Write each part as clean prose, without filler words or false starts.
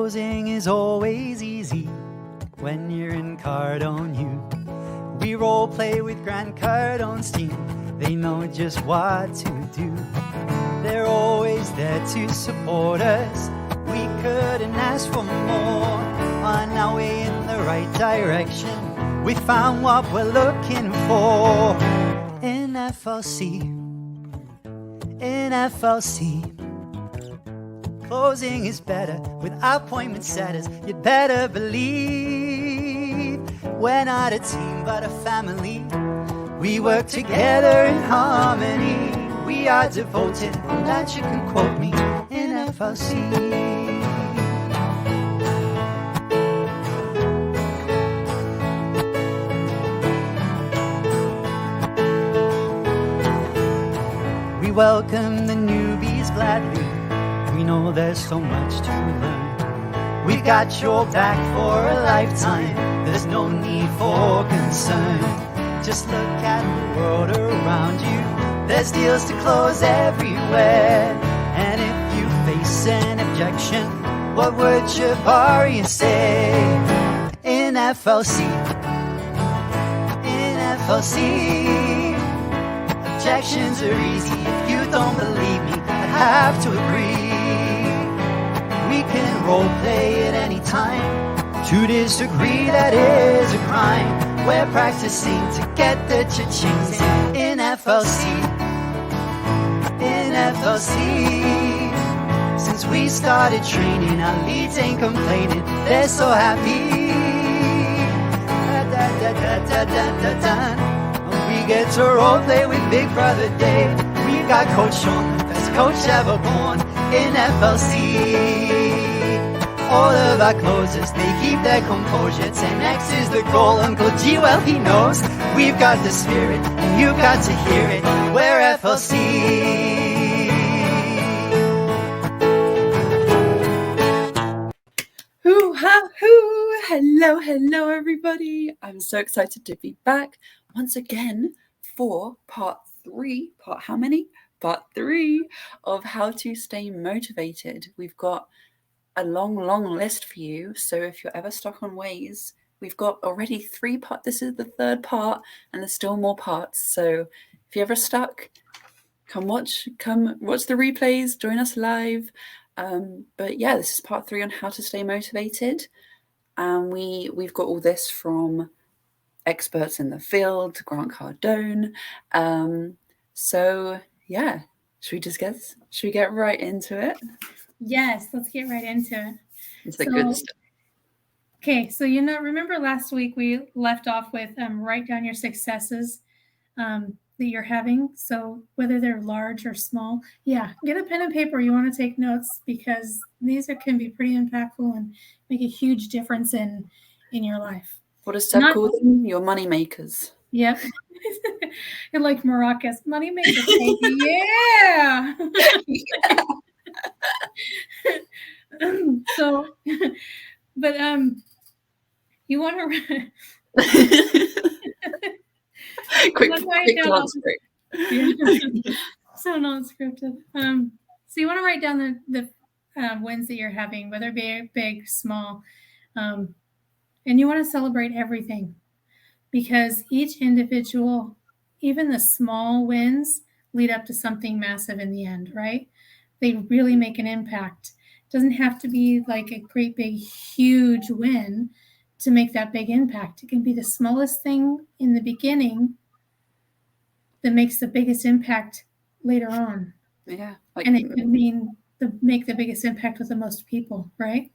Closing is always easy when you're in Cardone U. We role play with Grant Cardone's team. They know just what to do. They're always there to support us. We couldn't ask for more. On our way in the right direction, we found what we're looking for. In FLC, in FLC. Closing is better with appointment setters. You'd better believe we're not a team but a family. We work together in harmony. We are devoted, and that you can quote me, in FLC. We welcome the newbies gladly. We know there's so much to learn. We've got your back for a lifetime. There's no need for concern. Just look at the world around you. There's deals to close everywhere. And if you face an objection, what would Jabari say? In FLC, in FLC, objections are easy. If you don't believe me, I have to agree. We can role play at any time. To disagree, that is a crime. We're practicing to get the cha-chings in FLC, in FLC. Since we started training, our leads ain't complaining. They're so happy. We get to role play with Big Brother Dave. We got Coach Sean, the best coach ever born, in FLC. All of our closers, they keep their composure. 10X is the goal, Uncle G, well he knows. We've got the spirit, and you've got to hear it. We're FLC. Hoo-ha-hoo! Hello, everybody. I'm so excited to be back once again for part three of How to Stay Motivated. We've got a long list for you. So if you're ever stuck on ways, we've got already 3 parts. This is the 3rd part, and there's still more parts. So if you're ever stuck, come watch the replays, join us live. But yeah, this is part 3 on how to stay motivated. And we've got all this from experts in the field, Grant Cardone. So yeah, should we get right into it? Yes, let's get right into it. It's the good stuff. Okay, so remember last week we left off with write down your successes that you're having. So whether they're large or small, get a pen and paper. You want to take notes because these can be pretty impactful and make a huge difference in your life. What does Seb call them? Your money makers. Yep. You're like maracas, money makers, baby. Yeah. So, but you want to quick glance break. So non-scripted. So you want to write down the wins that you're having, whether it be big, small, and you want to celebrate everything because each individual, even the small wins, lead up to something massive in the end, right? They really make an impact. It doesn't have to be like a great big huge win to make that big impact. It can be the smallest thing in the beginning that makes the biggest impact later on. Yeah. And it could mean make the biggest impact with the most people, right?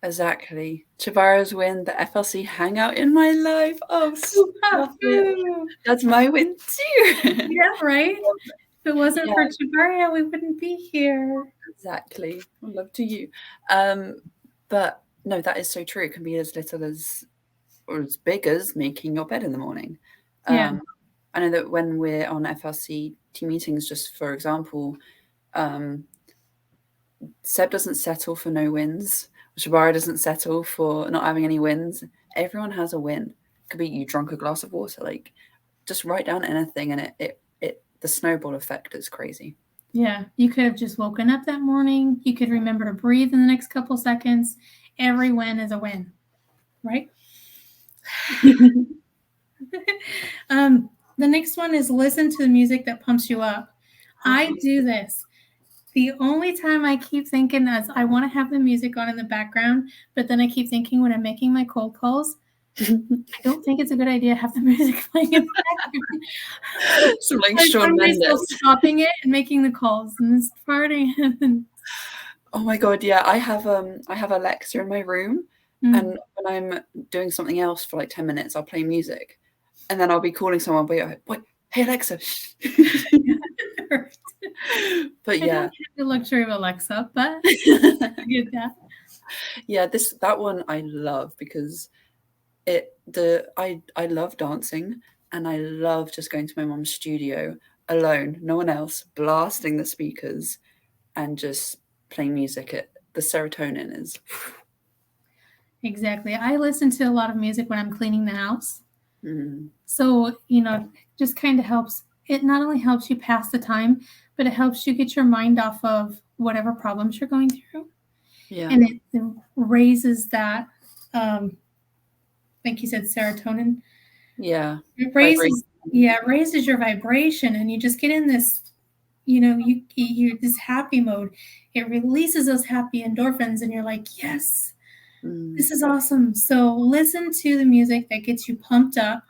Exactly. Chabara's win, the FLC Hangout in my life. Oh, that's my win too. Yeah, right? If it wasn't for Jabari, we wouldn't be here. Exactly. Love to you. But no, that is so true. It can be as little as or as big as making your bed in the morning. I know that when we're on FLC team meetings, just for example, Seb doesn't settle for no wins. Jabari doesn't settle for not having any wins. Everyone has a win. It could be you drunk a glass of water. Like, just write down anything, and it the snowball effect is crazy. Yeah, you could have just woken up that morning. You could remember to breathe in the next couple seconds. Every win is a win, right? The next one is listen to the music that pumps you up. I do this. The only time I keep thinking is I want to have the music on in the background, but then I keep thinking when I'm making my cold calls, I don't think it's a good idea to have the music playing in the background. So like I Shawn find myself Mendes. stopping it and making the calls and this farting. Oh my god, yeah. I have Alexa in my room, and when I'm doing something else for like 10 minutes, I'll play music. And then I'll be calling someone, but like, wait, hey Alexa. But I yeah. don't have the luxury of Alexa, but I get that. Yeah, that one I love because I love dancing, and I love just going to my mom's studio alone, no one else, blasting the speakers and just playing music. The serotonin is Exactly. I listen to a lot of music when I'm cleaning the house. mm, So, just kind of helps. It not only helps you pass the time, but it helps you get your mind off of whatever problems you're going through. yeah. And it raises that, like you said, serotonin. Yeah. It raises, it raises your vibration, and you just get in this, you're this happy mode. It releases those happy endorphins, and you're like, yes, this is awesome. So listen to the music that gets you pumped up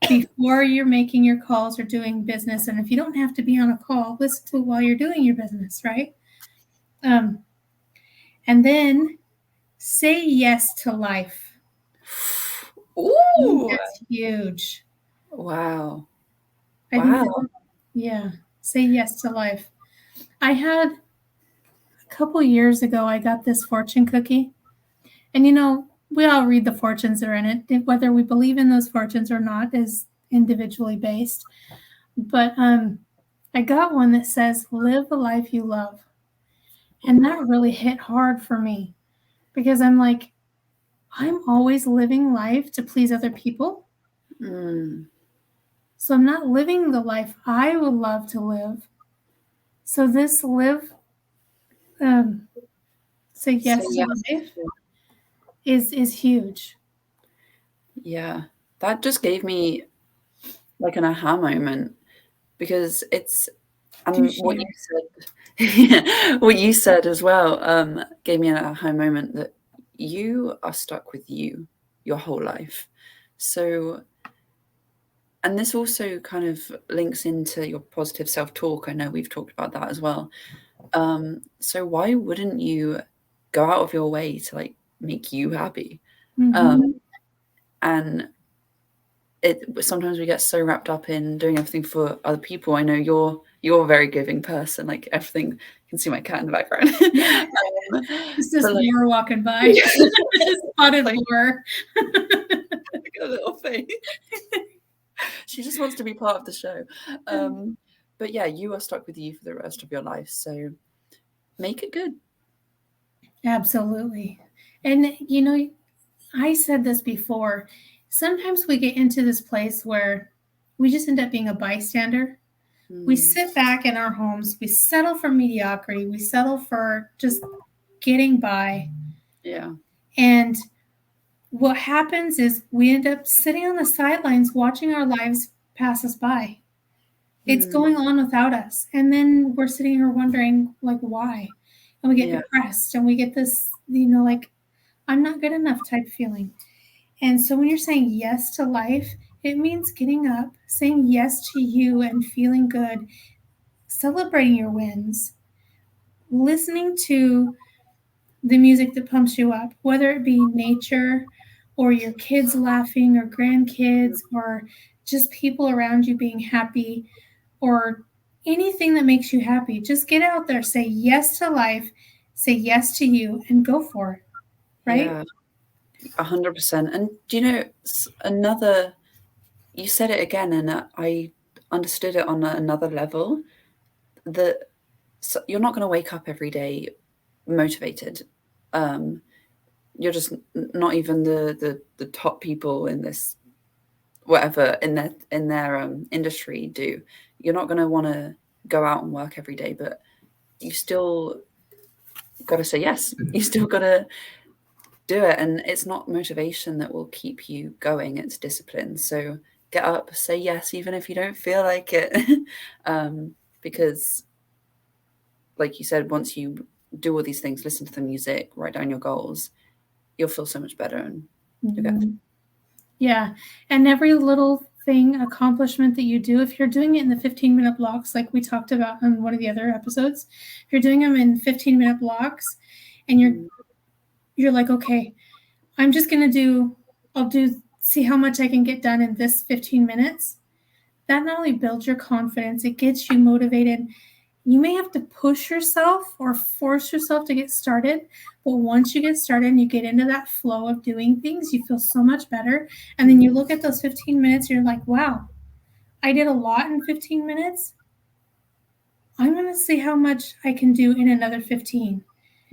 before you're making your calls or doing business. And if you don't have to be on a call, listen to it while you're doing your business, right? And then say yes to life. Ooh. That's huge. Wow. I think yeah, say yes to life. I had a couple years ago, I got this fortune cookie. And we all read the fortunes that are in it. Whether we believe in those fortunes or not is individually based. But I got one that says, live the life you love. And that really hit hard for me because I'm like, I'm always living life to please other people. So I'm not living the life I would love to live. So this say yes to life is huge. Yeah. That just gave me like an aha moment because it's what you said what you said as well gave me an aha moment that you are stuck with you your whole life. So, and this also kind of links into your positive self-talk. I know we've talked about that as well. So why wouldn't you go out of your way to like make you happy? And sometimes we get so wrapped up in doing everything for other people. I know you're a very giving person. Like everything, you can see my cat in the background. It's just Laura walking by. Spotted Laura. Like a little thing. She just wants to be part of the show. But yeah, you are stuck with you for the rest of your life. So make it good. Absolutely. And I said this before. Sometimes we get into this place where we just end up being a bystander. We sit back in our homes. We settle for mediocrity. We settle for just getting by. Yeah. And what happens is we end up sitting on the sidelines watching our lives pass us by. It's going on without us. And then we're sitting here wondering, like, why? And we get depressed and we get this, like, I'm not good enough type feeling. And so when you're saying yes to life, it means getting up, saying yes to you and feeling good, celebrating your wins, listening to the music that pumps you up, whether it be nature or your kids laughing or grandkids or just people around you being happy or anything that makes you happy. Just get out there, say yes to life, say yes to you, and go for it. Right? Yeah. 100%. And do you know, you said it again, and I understood it on another level, that you're not going to wake up every day motivated. You're just not even the top people in this, whatever, in their industry do. You're not going to want to go out and work every day, but you still got to say yes. You still got to do it. And it's not motivation that will keep you going, it's discipline. So get up, say yes, even if you don't feel like it. Because, like you said, once you do all these things, listen to the music, write down your goals, you'll feel so much better. And yeah. And every little thing, accomplishment that you do, if you're doing it in the 15-minute blocks, like we talked about on one of the other episodes, if you're doing them in 15-minute blocks and you're like, okay, I'm just going to see how much I can get done in this 15 minutes. That not only builds your confidence, it gets you motivated. You may have to push yourself or force yourself to get started, but once you get started and you get into that flow of doing things, you feel so much better. And then you look at those 15 minutes, you're like, wow, I did a lot in 15 minutes. I'm going to see how much I can do in another 15.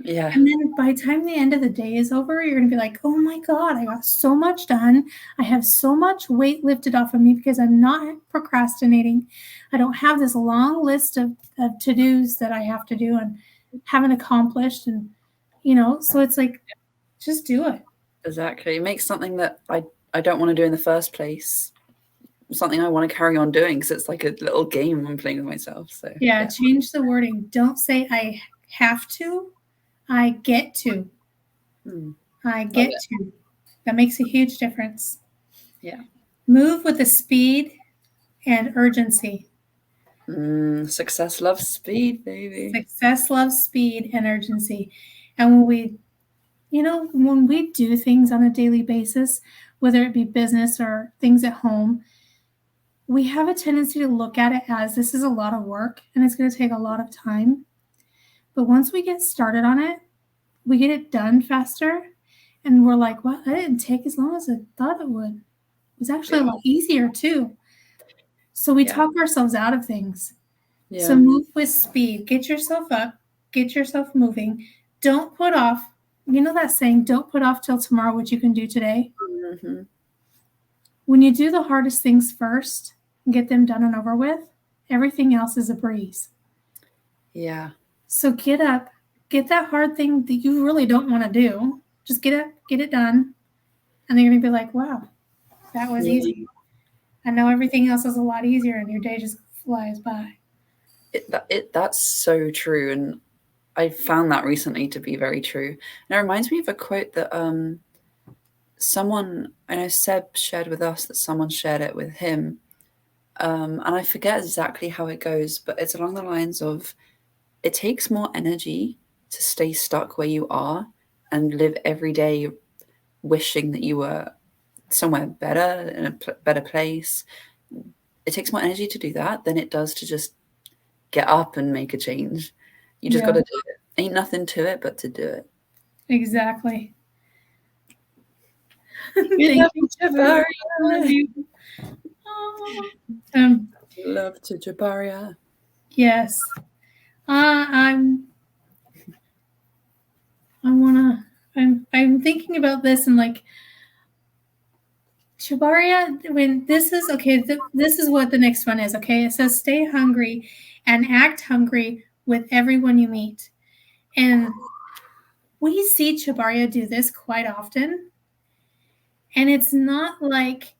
Yeah. And then by the time the end of the day is over, you're going to be like, oh my God, I got so much done. I have so much weight lifted off of me because I'm not procrastinating. I don't have this long list of to-dos that I have to do and haven't accomplished. And, so it's like, just do it. Exactly. It makes something that I don't want to do in the first place something I want to carry on doing, because it's like a little game I'm playing with myself. So yeah, change the wording. Don't say I have to. I get to. I get to. That makes a huge difference. Yeah. Move with the speed and urgency. Success loves speed, baby. Success loves speed and urgency. And when we do things on a daily basis, whether it be business or things at home, we have a tendency to look at it as this is a lot of work and it's going to take a lot of time. But once we get started on it, we get it done faster, and we're like, well, that didn't take as long as I thought it would. It was actually a lot easier too. So we talk ourselves out of things. Yeah. So move with speed. Get yourself up. Get yourself moving. Don't put off. You know that saying, don't put off till tomorrow what you can do today? Mm-hmm. When you do the hardest things first and get them done and over with, everything else is a breeze. Yeah. So get up. Get that hard thing that you really don't want to do. Just get up, get it done. And then you're going to be like, wow, that was easy. I know everything else is a lot easier and your day just flies by. That's so true. And I found that recently to be very true. And it reminds me of a quote that someone, I know Seb shared with us, that someone shared it with him. And I forget exactly how it goes, but it's along the lines of, it takes more energy to stay stuck where you are and live every day wishing that you were somewhere better, in a better place. It takes more energy to do that than it does to just get up and make a change. You just got to do it. Ain't nothing to it but to do it. Exactly. Thank you, Jabaria. Love to Jabaria. Yes. I'm thinking about this and like, Shabaria, when this is okay, this is what the next one is. Okay, it says stay hungry and act hungry with everyone you meet. And we see Shabaria do this quite often. And it's not like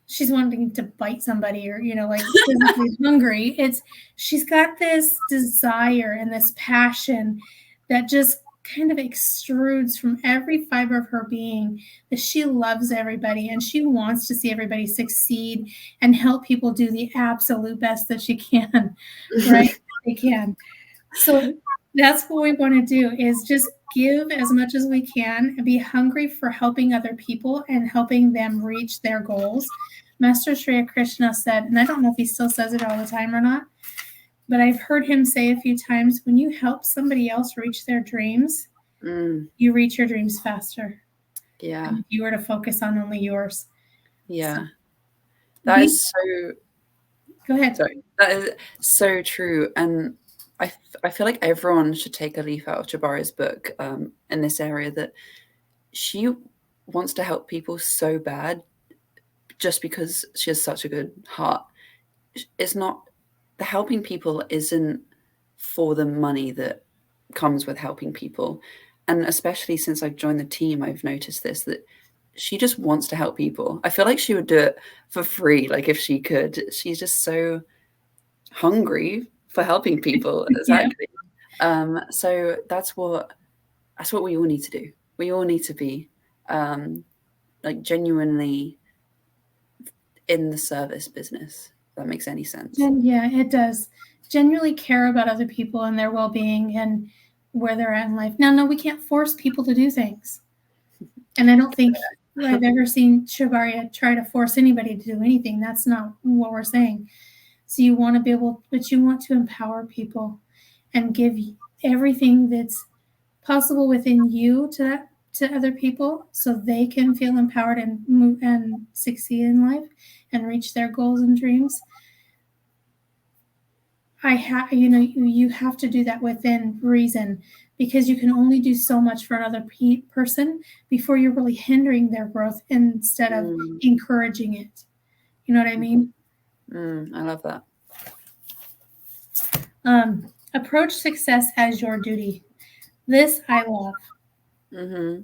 she's wanting to bite somebody or, like physically hungry. She's got this desire and this passion that just kind of extrudes from every fiber of her being, that she loves everybody and she wants to see everybody succeed and help people do the absolute best that she can, right? They can. So that's what we want to do, is just give as much as we can and be hungry for helping other people and helping them reach their goals. Master Sri Krishna said, and I don't know if he still says it all the time or not, but I've heard him say a few times, when you help somebody else reach their dreams, you reach your dreams faster. Yeah. If you were to focus on only yours. Yeah. That is so... Go ahead. Sorry. That is so true. And I feel like everyone should take a leaf out of Jabari's book in this area, that she wants to help people so bad just because she has such a good heart. It's not the helping people isn't for the money that comes with helping people. And especially since I've joined the team, I've noticed this, that she just wants to help people. I feel like she would do it for free, like if she could. She's just so hungry for helping people. Exactly. So that's what we all need to do. We all need to be like genuinely in the service business. If that makes any sense. And yeah, it does. Genuinely care about other people and their well-being and where they're at in life. Now, no, we can't force people to do things. And I don't think I've ever seen Shabaria try to force anybody to do anything. That's not what we're saying. So you want to be able, but you want to empower people and give everything that's possible within you to other people, so they can feel empowered and move and succeed in life and reach their goals and dreams. You have to do that within reason, because you can only do so much for another person before you're really hindering their growth instead of encouraging it. You know what I mean? I love that. Approach success as your duty. This I love. Mm-hmm.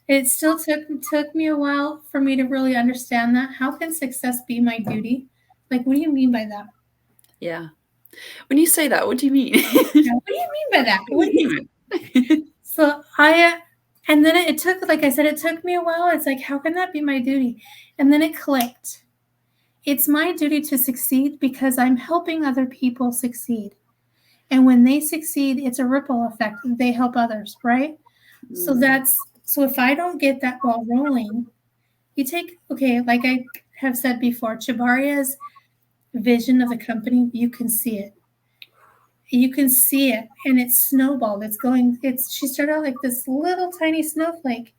It still took me a while for me to really understand that. How can success be my duty? Like, what do you mean by that? Yeah. When you say that, what do you mean? What do you mean by that? What do you mean? So and then it took, like I said, it took me a while. It's like, how can that be my duty? And then it clicked. It's my duty to succeed because I'm helping other people succeed. And when they succeed, it's a ripple effect. They help others, right? So if I don't get that ball rolling, like I have said before, Chabaria's vision of the company, you can see it. You can see it, and it's snowballed. She started out like this little tiny snowflake,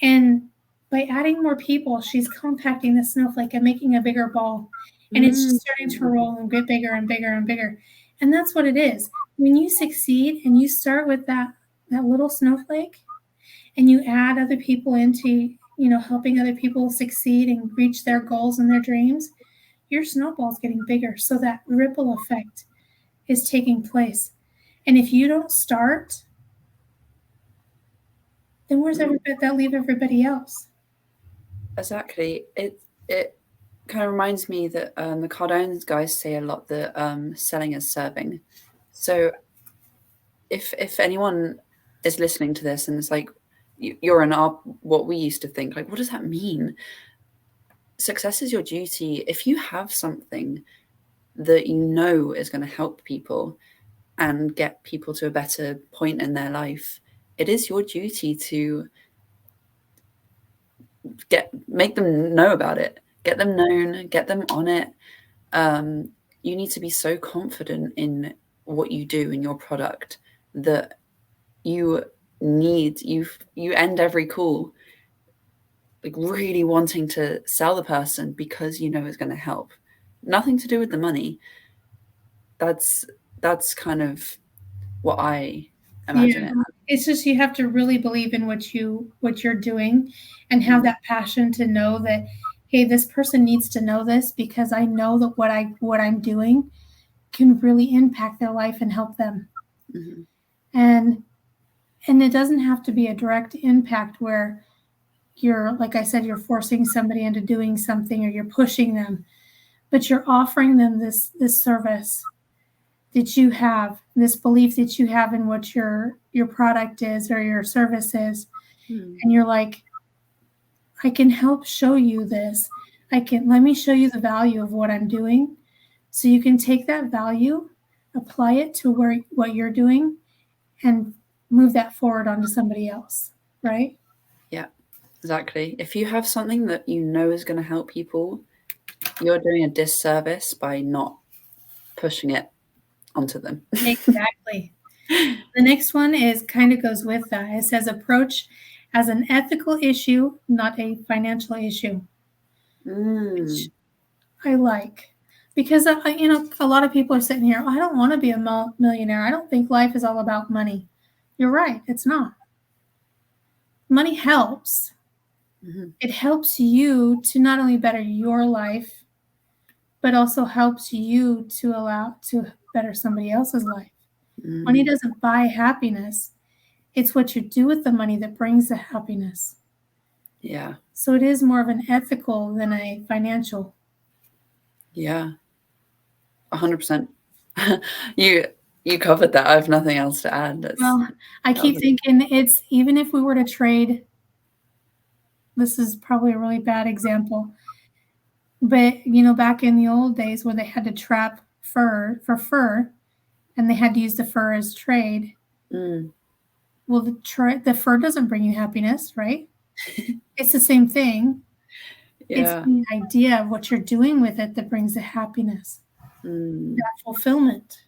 and by adding more people, she's compacting the snowflake and making a bigger ball, and it's just starting to roll and get bigger and bigger and bigger. And that's what it is. When you succeed and you start with that little snowflake, and you add other people into, helping other people succeed and reach their goals and their dreams, your snowball's getting bigger. So that ripple effect is taking place. And if you don't start, then where's that leave everybody else? Exactly. It kind of reminds me that the Cardone guys say a lot that selling is serving. So if anyone is listening to this and it's like, you're in what we used to think, like, what does that mean? Success is your duty. If you have something that you know is going to help people and get people to a better point in their life, it is your duty to make them know about it, get them known, get them on it. You need to be so confident in what you do in your product that you end every call like really wanting to sell the person because you know it's going to help. Nothing to do with the money. That's kind of what I imagine it. It's just you have to really believe in what you're doing and have that passion to know that, hey, this person needs to know this because I know that what I'm doing can really impact their life and help them. Mm-hmm. And it doesn't have to be a direct impact where you're, like I said, you're forcing somebody into doing something or you're pushing them, but you're offering them this service that you have, this belief that you have in what your product is or your service is. And you're like, I can help show you this. Let me show you the value of what I'm doing. So you can take that value, apply it to what you're doing, and move that forward onto somebody else, right? Yeah, exactly. If you have something that you know is going to help people, you're doing a disservice by not pushing it onto them. Exactly. The next one kind of goes with that. It says approach as an ethical issue, not a financial issue. Which I like, because a lot of people are sitting here, I don't want to be a millionaire. I don't think life is all about money. You're right. It's not. Money helps. Mm-hmm. It helps you to not only better your life, but also helps you to allow to better somebody else's life. Money doesn't buy happiness. It's what you do with the money that brings the happiness. Yeah. So it is more of an ethical than a financial. Yeah. 100%. You covered that. I have nothing else to add. Well, I keep thinking it's even if we were to trade, this is probably a really bad example, but back in the old days where they had to trap fur for fur and they had to use the fur as trade. Well, the fur doesn't bring you happiness, right? It's the same thing. It's the idea of what you're doing with it that brings the happiness, that fulfillment.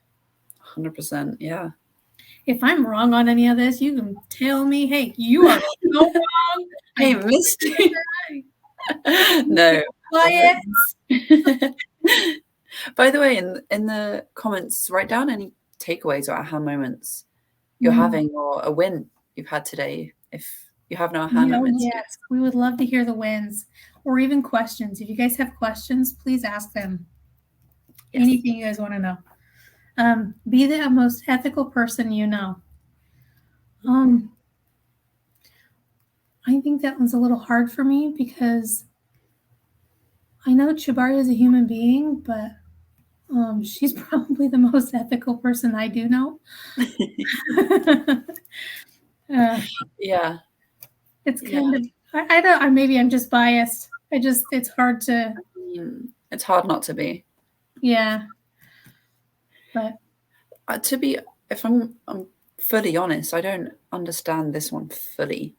100%. Yeah. If I'm wrong on any of this, you can tell me, hey, you are so wrong. Hey, Misty. No. Quiet. By the way, in the comments, write down any takeaways or aha moments you're having or a win you've had today. If you have no aha moments. Yes, we would love to hear the wins or even questions. If you guys have questions, please ask them. Yes. Anything you guys want to know. Be the most ethical person you know. I think that one's a little hard for me because I know Chibari is a human being, but she's probably the most ethical person I do know. Yeah. It's kind of, I don't, maybe I'm just biased. It's hard to. It's hard not to be. Yeah. But. If I'm fully honest, I don't understand this one fully.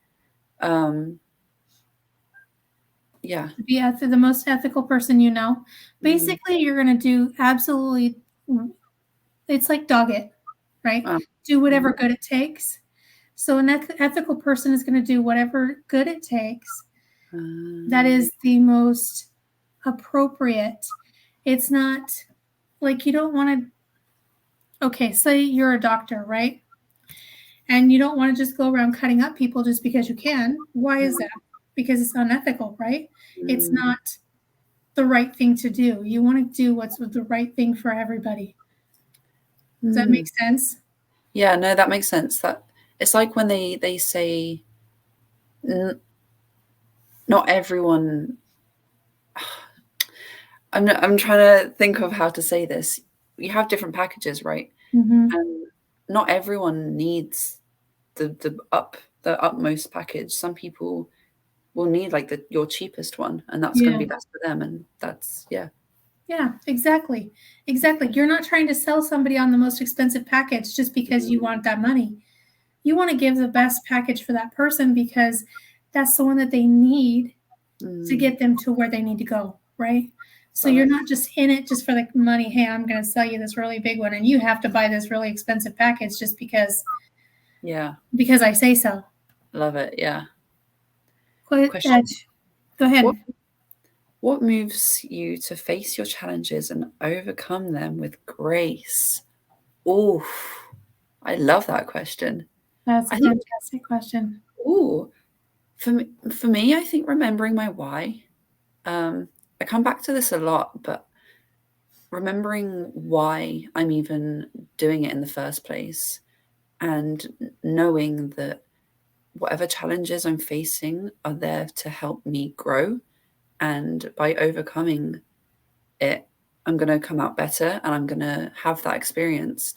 Yeah. Be the most ethical person you know. Basically, you're going to do absolutely, it's like dog it, right? Do whatever good it takes. So an ethical person is going to do whatever good it takes. That is the most appropriate. It's not like you don't want to, okay, say you're a doctor, right? And you don't want to just go around cutting up people just because you can. Why is that? Because it's unethical, right? It's not the right thing to do. You want to do what's the right thing for everybody. Does that make sense? Yeah, no, that makes sense. That it's like when they say not everyone. I'm trying to think of how to say this. You have different packages, right? And not everyone needs the utmost package. Some people will need like your cheapest one, and that's going to be best for them. And that's Yeah, exactly. You're not trying to sell somebody on the most expensive package just because you want that money. You want to give the best package for that person because that's the one that they need to get them to where they need to go, right? So you're not just in it just for the money. Hey, I'm going to sell you this really big one and you have to buy this really expensive package just because I say so. Love it. Yeah. Question. Go ahead. What moves you to face your challenges and overcome them with grace? Oh, I love that question. That's a fantastic question. For me, I think remembering my why. I come back to this a lot, but remembering why I'm even doing it in the first place and knowing that whatever challenges I'm facing are there to help me grow. And by overcoming it, I'm going to come out better and I'm going to have that experience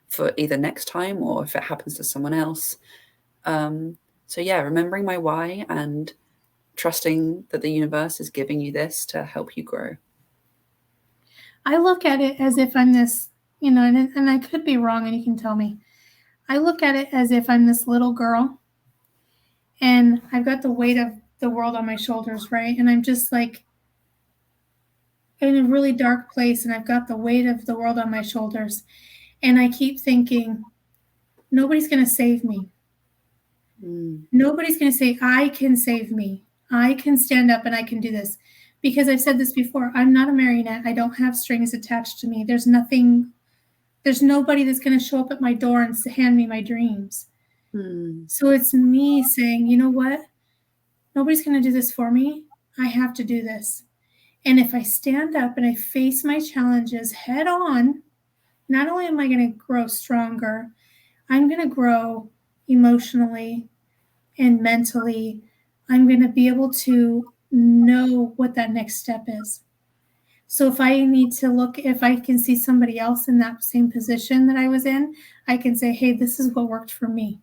for either next time or if it happens to someone else. So yeah, remembering my why and trusting that the universe is giving you this to help you grow. I look at it as if I'm this, and I could be wrong and you can tell me. I look at it as if I'm this little girl and I've got the weight of the world on my shoulders, right? And I'm just like in a really dark place and I've got the weight of the world on my shoulders. And I keep thinking, nobody's going to save me. Nobody's going to say, I can save me. I can stand up and I can do this. Because I've said this before, I'm not a marionette. I don't have strings attached to me. There's nobody that's going to show up at my door and hand me my dreams. So it's me saying, you know what? Nobody's going to do this for me. I have to do this. And if I stand up and I face my challenges head on, not only am I going to grow stronger, I'm going to grow emotionally and mentally. I'm going to be able to know what that next step is. So if I need to look, if I can see somebody else in that same position that I was in, I can say, hey, this is what worked for me.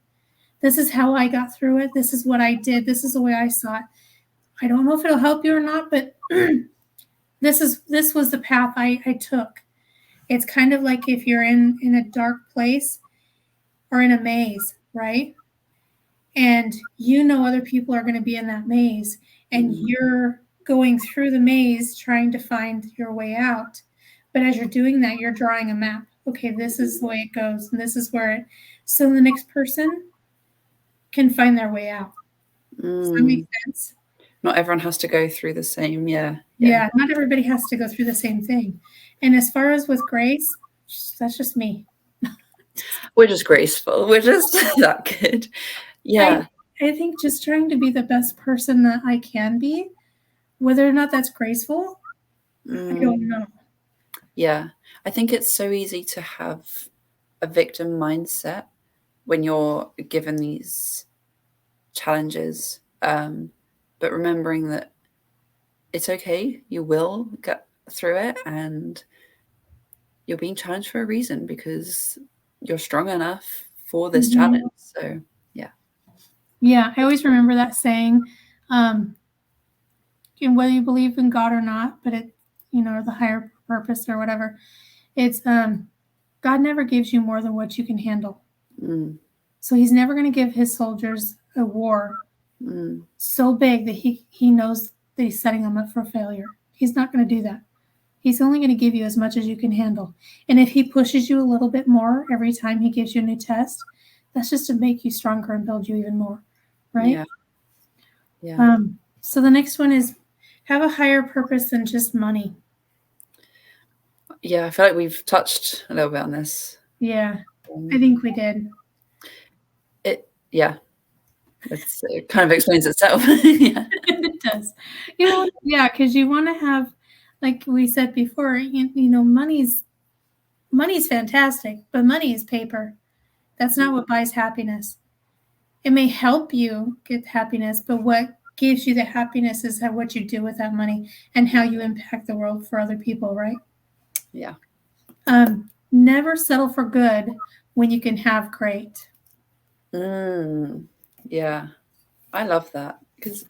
This is how I got through it. This is what I did. This is the way I saw it. I don't know if it'll help you or not, but this was the path I took. It's kind of like if you're in a dark place or in a maze, right? And you know other people are going to be in that maze, and you're going through the maze trying to find your way out. But as you're doing that, you're drawing a map. Okay, this is the way it goes, and this is where it. So the next person can find their way out. Does that make sense? Not everyone has to go through the same, Yeah, not everybody has to go through the same thing. And as far as with grace, that's just me. We're just graceful. We're just that good. Yeah. I think just trying to be the best person that I can be, whether or not that's graceful, I don't know. Yeah. I think it's so easy to have a victim mindset when you're given these challenges. But remembering that it's okay, you will get through it, and you're being challenged for a reason because you're strong enough for this challenge. So, yeah. Yeah, I always remember that saying, and whether you believe in God or not, but it, or the higher purpose or whatever, it's God never gives you more than what you can handle. So he's never going to give his soldiers a war so big that he knows that he's setting them up for failure. He's not going to do that. He's only going to give you as much as you can handle. And if he pushes you a little bit more every time he gives you a new test, that's just to make you stronger and build you even more, right? Yeah. So the next one is have a higher purpose than just money. Yeah, I feel like we've touched a little bit on this. Yeah, I think we did. It kind of explains itself. Yeah. It does. Yeah, because you want to have, like we said before, money's fantastic, but money is paper. That's not what buys happiness. It may help you get happiness, but what gives you the happiness is what you do with that money and how you impact the world for other people, right? Yeah. Never settle for good when you can have great. Yeah. I love that because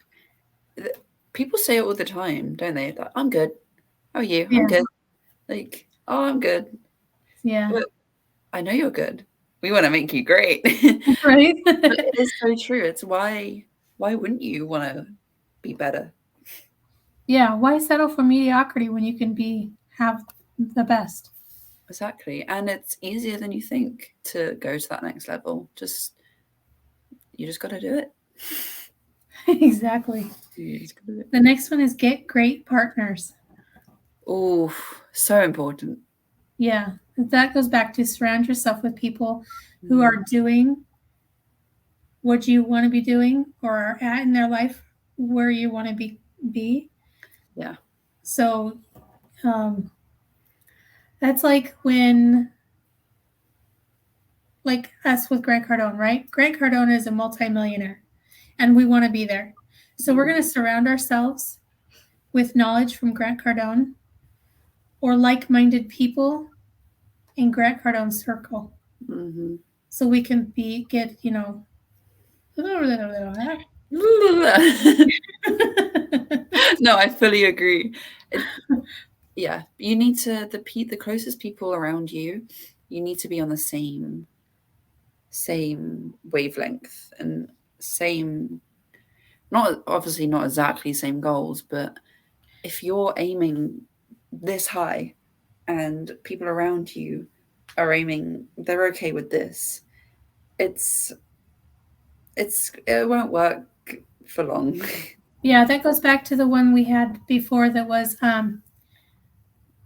people say it all the time, don't they? Like, I'm good. How are you? Yeah. I'm good. Like, oh, I'm good. Yeah. But I know you're good. We want to make you great. Right? But it is so true. It's why wouldn't you want to be better? Yeah. Why settle for mediocrity when you can have the best? Exactly. And it's easier than you think to go to that next level. You just got to do it. Exactly. The next one is get great partners. Oh, so important. Yeah. That goes back to surround yourself with people who are doing what you want to be doing or are at in their life where you want to be. Yeah. So that's like when, like us with Grant Cardone, right? Grant Cardone is a multimillionaire and we want to be there. So we're going to surround ourselves with knowledge from Grant Cardone or like-minded people in Grant Cardone's circle. So we can get No, I fully agree. Yeah, you need to the closest people around you. You need to be on the same wavelength and same. Not obviously not exactly same goals, but if you're aiming this high, and people around you are aiming, they're okay with this. It won't work for long. Yeah, that goes back to the one we had before that was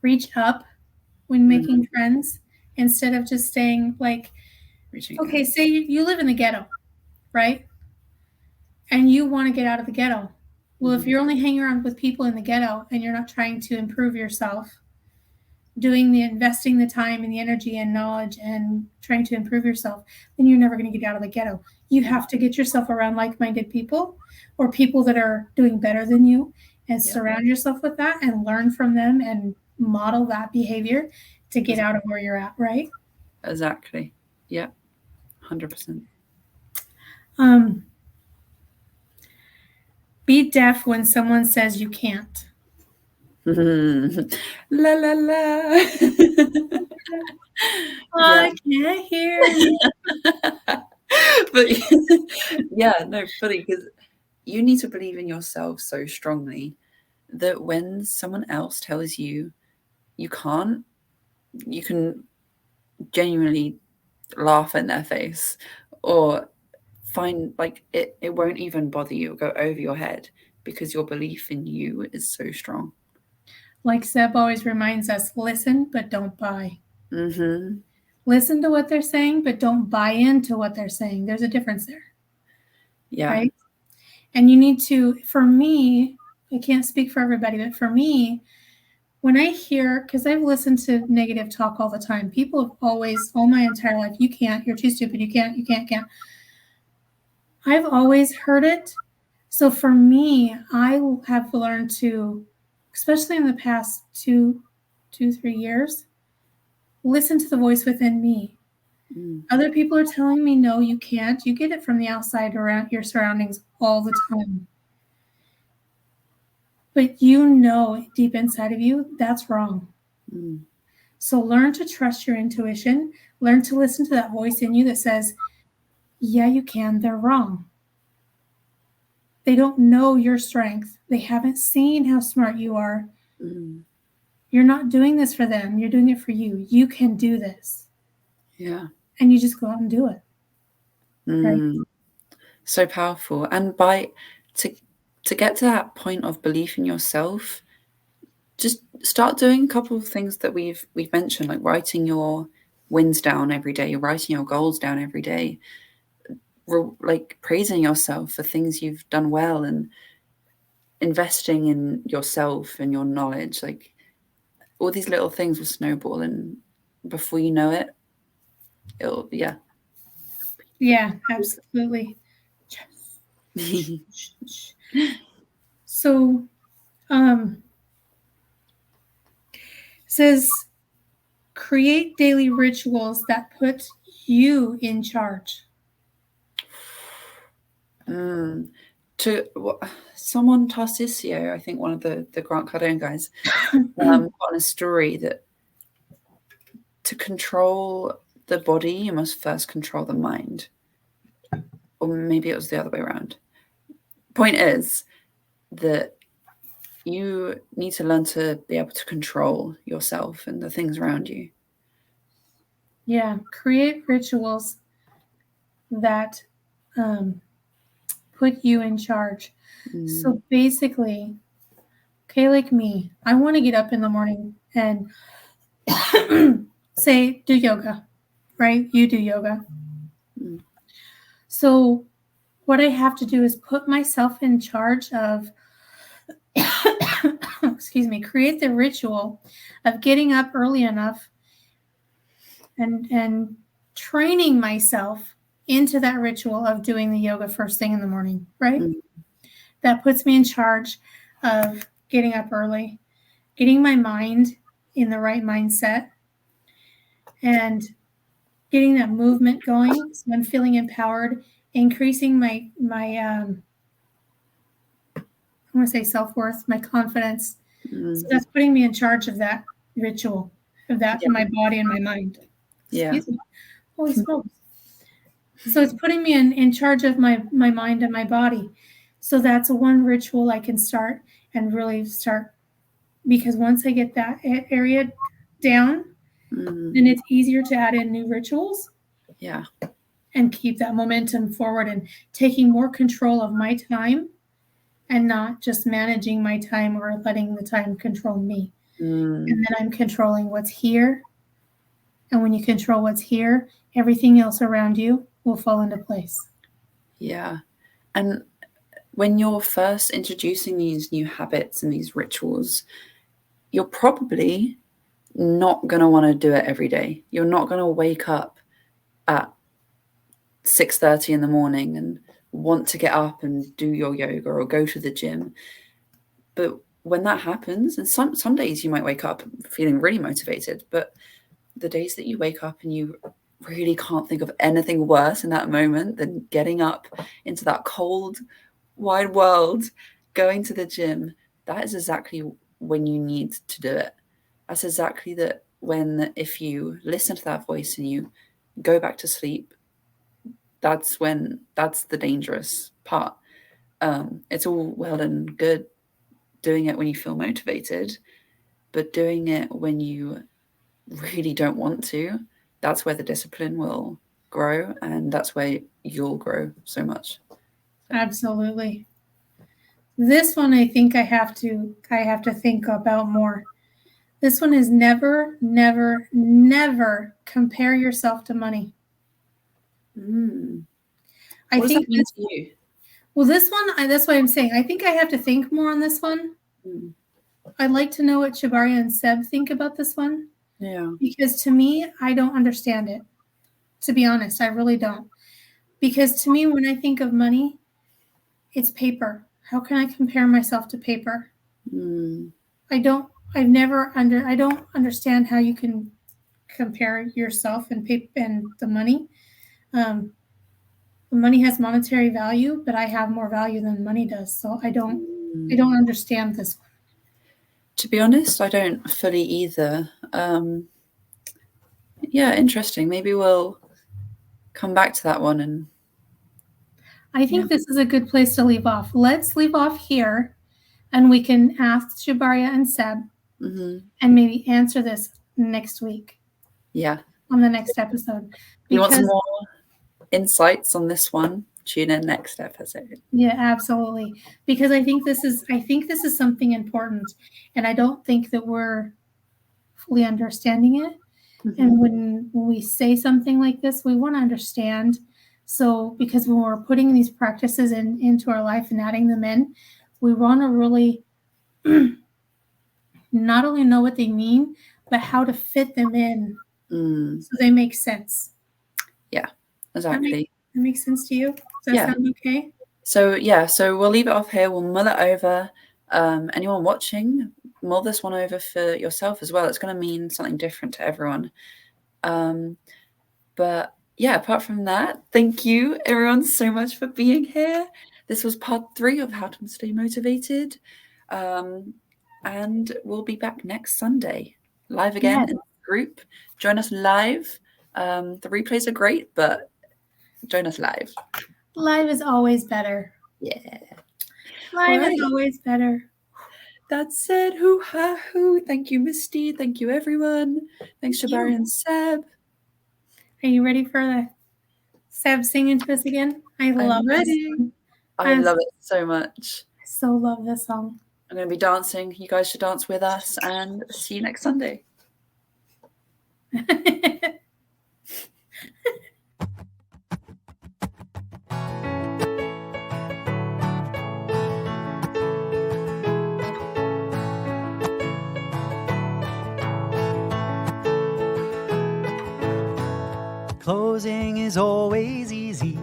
reach up when making friends instead of just staying like, okay, say you live in the ghetto, right? And you want to get out of the ghetto. Well, if you're only hanging around with people in the ghetto and you're not trying to improve yourself, investing the time and the energy and knowledge and trying to improve yourself, then you're never going to get out of the ghetto. You have to get yourself around like-minded people or people that are doing better than you, and surround yourself with that and learn from them and model that behavior to get out of where you're at, right? Exactly. Yeah. 100%. Be deaf when someone says you can't. La la la. I can't hear you. But yeah, no, funny, because you need to believe in yourself so strongly that when someone else tells you you can't, you can genuinely laugh in their face or find like it won't even bother you or go over your head because your belief in you is so strong. Like Seb always reminds us, listen, but don't buy. Mm-hmm. Listen to what they're saying, but don't buy into what they're saying. There's a difference there. Yeah. Right? And you need to, for me, I can't speak for everybody, but for me, when I hear, because I've listened to negative talk all the time, people have always, all my entire life, you can't, you're too stupid, you can't. I've always heard it. So for me, I have learned to, especially in the past 3 years, listen to the voice within me. Other people are telling me, no, you can't. You get it from the outside around your surroundings all the time. But you know deep inside of you, that's wrong. So learn to trust your intuition. Learn to listen to that voice in you that says, yeah, you can. They're wrong. They don't know your strength. They haven't seen how smart you are. You're not doing this for them. You're doing it for you. You can do this. Yeah. And you just go out and do it. Right? So powerful. And to get to that point of belief in yourself, just start doing a couple of things that we've mentioned, like writing your wins down every day, writing your goals down every day, like praising yourself for things you've done well and investing in yourself and your knowledge. Like all these little things will snowball, and before you know it, it'll Yeah, absolutely. So says create daily rituals that put you in charge. Someone, Tarcisio, I think one of the Grant Cardone guys, on a story that to control the body, you must first control the mind. Or maybe it was the other way around. Point is that you need to learn to be able to control yourself and the things around you. Yeah, create rituals that put you in charge. So basically, okay, like me, I want to get up in the morning and say, do yoga, right? You do yoga. So what I have to do is put myself in charge of, excuse me, create the ritual of getting up early enough and training myself into that ritual of doing the yoga first thing in the morning, right? That puts me in charge of getting up early, getting my mind in the right mindset, and getting that movement going. So I'm feeling empowered, increasing my I want to say self-worth, my confidence. So that's putting me in charge of that ritual, of that, my body and my mind. Excuse me. Holy smokes. So it's putting me in charge of my mind and my body. So that's one ritual I can start and really start, because once I get that area down, then it's easier to add in new rituals. Yeah. And keep that momentum forward and taking more control of my time and not just managing my time or letting the time control me. And then I'm controlling what's here. And when you control what's here, everything else around you will fall into place. Yeah. And when you're first introducing these new habits and these rituals, you're probably not going to want to do it every day. You're not going to wake up at 6:30 in the morning and want to get up and do your yoga or go to the gym. But when that happens, and some days you might wake up feeling really motivated, but the days that you wake up and you really can't think of anything worse in that moment than getting up into that cold, wide world, going to the gym, that is exactly when you need to do it. That's exactly that when, if you listen to that voice and you go back to sleep, that's the dangerous part. It's all well and good doing it when you feel motivated, but doing it when you really don't want to, that's where the discipline will grow, and that's where you'll grow so much. Absolutely. This one I think I have to think about more. This one is never, never, never compare yourself to money. What does that mean to you? Well, this one, that's what I'm saying. I think I have to think more on this one. I'd like to know what Shabaria and Seb think about this one. Yeah. Because to me, I don't understand it. To be honest, I really don't. Because to me, when I think of money, it's paper. How can I compare myself to paper? I don't understand how you can compare yourself and paper and the money. The money has monetary value, but I have more value than money does. So I don't understand this one. To be honest, I don't fully either. Yeah, interesting. Maybe we'll come back to that one. And I think this is a good place to leave off. Let's leave off here, and we can ask Shabaria and Seb and maybe answer this next week. Yeah. On the next episode. You want some more insights on this one? Tune in next episode. Yeah, absolutely. Because I think this is something important, and I don't think that we're fully understanding it. And when we say something like this, we want to understand. So, because when we're putting these practices into our life and adding them in, we want to really not only know what they mean, but how to fit them in so they make sense. Yeah, exactly. That makes sense to you? Does that sound okay? So we'll leave it off here. We'll mull it over. Anyone watching, mull this one over for yourself as well. It's going to mean something different to everyone. But yeah, apart from that, thank you everyone so much for being here. This was part 3 of How to Stay Motivated. And we'll be back next Sunday, live again in the group. Join us live. The replays are great, but join us live. Live is always better. Yeah. Live is always better. That's it. Hoo-ha-hoo. Thank you, Misty. Thank you, everyone. Thanks, Shabaria and Seb. Are you ready for the Seb singing to us again? I love it. I love it so much. I so love this song. I'm going to be dancing. You guys should dance with us, and see you next Sunday. Closing is always easy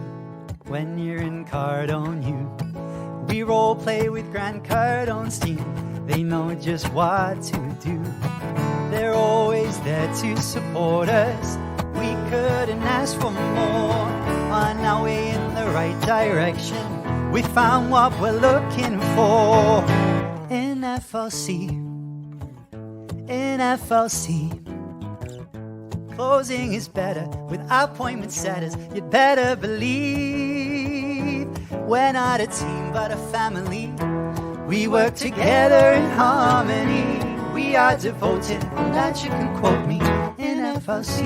when you're in Cardone U. We role play with Grant Cardone's team. They know just what to do. They're always there to support us. We couldn't ask for more. On our way in the right direction, we found what we're looking for. In FLC, in FLC. Closing is better with appointment setters. You'd better believe we're not a team but a family. We work together in harmony. We are devoted, and that you can quote me in FLC.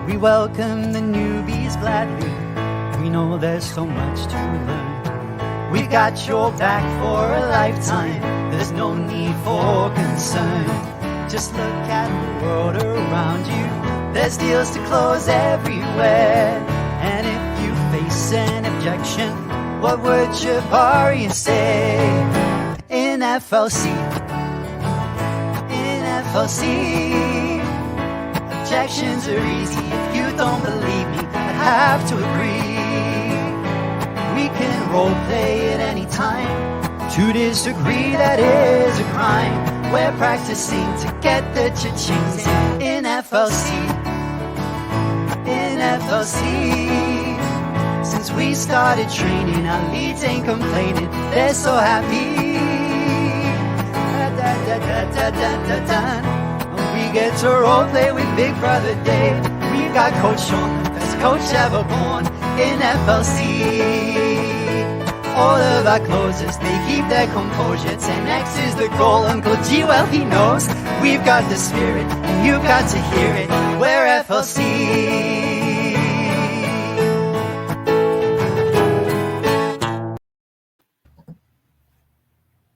We welcome the newbies gladly. We know there's so much to learn. We've got your back for a lifetime. There's no need for concern. Just look at the world around you. There's deals to close everywhere. And if you face an objection, what would Jabari say? In FLC, in FLC, objections are easy. If you don't believe me, I'd have to agree. We can role play at any time. To disagree, that is a crime. We're practicing to get the cha-chings in FLC, in FLC. Since we started training, our leads ain't complaining. They're so happy. We get to role play with Big Brother Dave. We've got Coach Sean, the best coach ever born in FLC. All of our closers, they keep their composure. 10x is the goal, Uncle G, well he knows. We've got the spirit, and you've got to hear it. We're FLC.